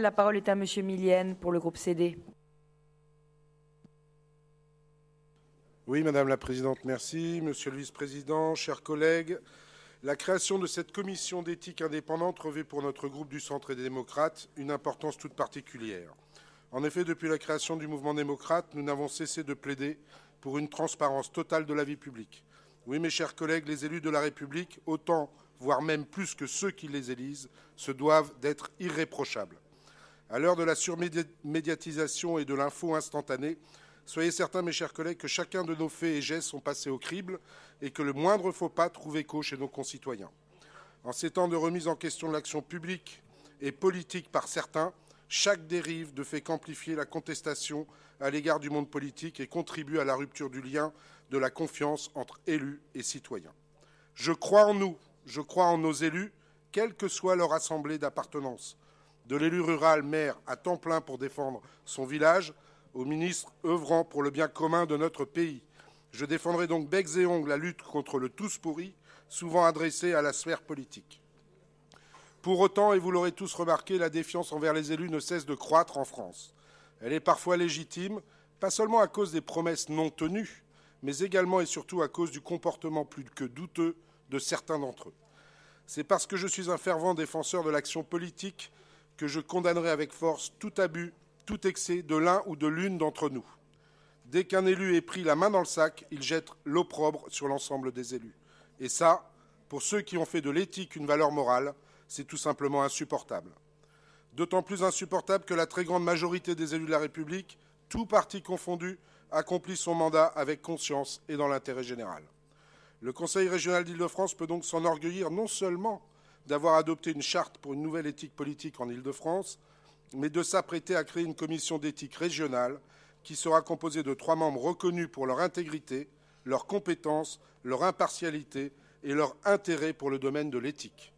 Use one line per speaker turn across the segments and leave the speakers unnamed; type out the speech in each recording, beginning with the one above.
La parole est à Monsieur Millienne pour le groupe CD.
Oui, Madame la Présidente, merci. Monsieur le Vice-président, chers collègues, la création de cette commission d'éthique indépendante revêt pour notre groupe du Centre et des démocrates une importance toute particulière. En effet, depuis la création du mouvement démocrate, nous n'avons cessé de plaider pour une transparence totale de la vie publique. Oui, mes chers collègues, les élus de la République, autant, voire même plus que ceux qui les élisent, se doivent d'être irréprochables. À l'heure de la surmédiatisation et de l'info instantanée, soyez certains, mes chers collègues, que chacun de nos faits et gestes sont passés au crible et que le moindre faux pas trouve écho chez nos concitoyens. En ces temps de remise en question de l'action publique et politique par certains, chaque dérive ne fait qu'amplifier la contestation à l'égard du monde politique et contribue à la rupture du lien de la confiance entre élus et citoyens. Je crois en nous, je crois en nos élus, quelle que soit leur assemblée d'appartenance. De l'élu rural maire à temps plein pour défendre son village, au ministre œuvrant pour le bien commun de notre pays. Je défendrai donc becs et ongles la lutte contre le tous pourri, souvent adressé à la sphère politique. Pour autant, et vous l'aurez tous remarqué, la défiance envers les élus ne cesse de croître en France. Elle est parfois légitime, pas seulement à cause des promesses non tenues, mais également et surtout à cause du comportement plus que douteux de certains d'entre eux. C'est parce que je suis un fervent défenseur de l'action politique que je condamnerai avec force tout abus, tout excès de l'un ou de l'une d'entre nous. Dès qu'un élu est pris la main dans le sac, il jette l'opprobre sur l'ensemble des élus. Et ça, pour ceux qui ont fait de l'éthique une valeur morale, c'est tout simplement insupportable. D'autant plus insupportable que la très grande majorité des élus de la République, tous partis confondus, accomplit son mandat avec conscience et dans l'intérêt général. Le Conseil régional d'Île-de-France peut donc s'enorgueillir non seulement d'avoir adopté une charte pour une nouvelle éthique politique en Île-de-France, mais de s'apprêter à créer une commission d'éthique régionale qui sera composée de 3 membres reconnus pour leur intégrité, leurs compétences, leur impartialité et leur intérêt pour le domaine de l'éthique.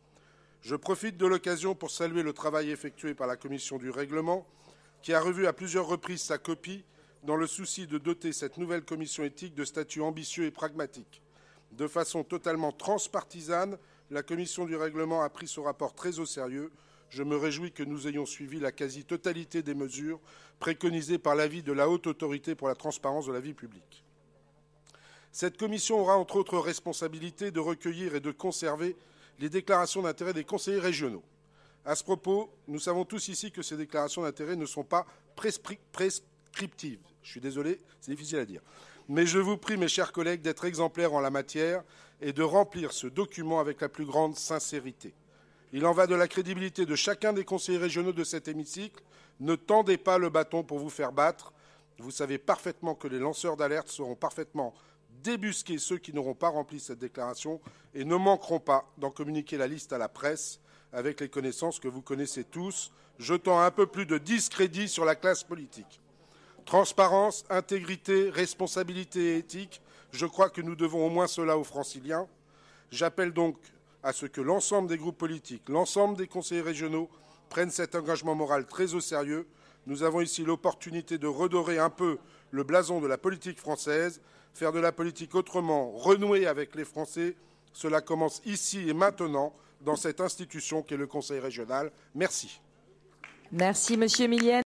Je profite de l'occasion pour saluer le travail effectué par la commission du règlement, qui a revu à plusieurs reprises sa copie dans le souci de doter cette nouvelle commission éthique de statuts ambitieux et pragmatiques. De façon totalement transpartisane, la commission du règlement a pris ce rapport très au sérieux. Je me réjouis que nous ayons suivi la quasi-totalité des mesures préconisées par l'avis de la Haute Autorité pour la transparence de la vie publique. Cette commission aura entre autres responsabilité de recueillir et de conserver les déclarations d'intérêt des conseillers régionaux. À ce propos, nous savons tous ici que ces déclarations d'intérêt ne sont pas prescriptives. Je suis désolé, c'est difficile à dire. Mais je vous prie, mes chers collègues, d'être exemplaires en la matière et de remplir ce document avec la plus grande sincérité. Il en va de la crédibilité de chacun des conseillers régionaux de cet hémicycle. Ne tendez pas le bâton pour vous faire battre. Vous savez parfaitement que les lanceurs d'alerte sauront parfaitement débusquer ceux qui n'auront pas rempli cette déclaration et ne manqueront pas d'en communiquer la liste à la presse avec les connaissances que vous connaissez tous, jetant un peu plus de discrédit sur la classe politique. Transparence, intégrité, responsabilité et éthique, je crois que nous devons au moins cela aux Franciliens. J'appelle donc à ce que l'ensemble des groupes politiques, l'ensemble des conseillers régionaux prennent cet engagement moral très au sérieux. Nous avons ici l'opportunité de redorer un peu le blason de la politique française, faire de la politique autrement, renouer avec les Français. Cela commence ici et maintenant dans cette institution qu'est le Conseil régional. Merci.
Merci, Monsieur Millienne.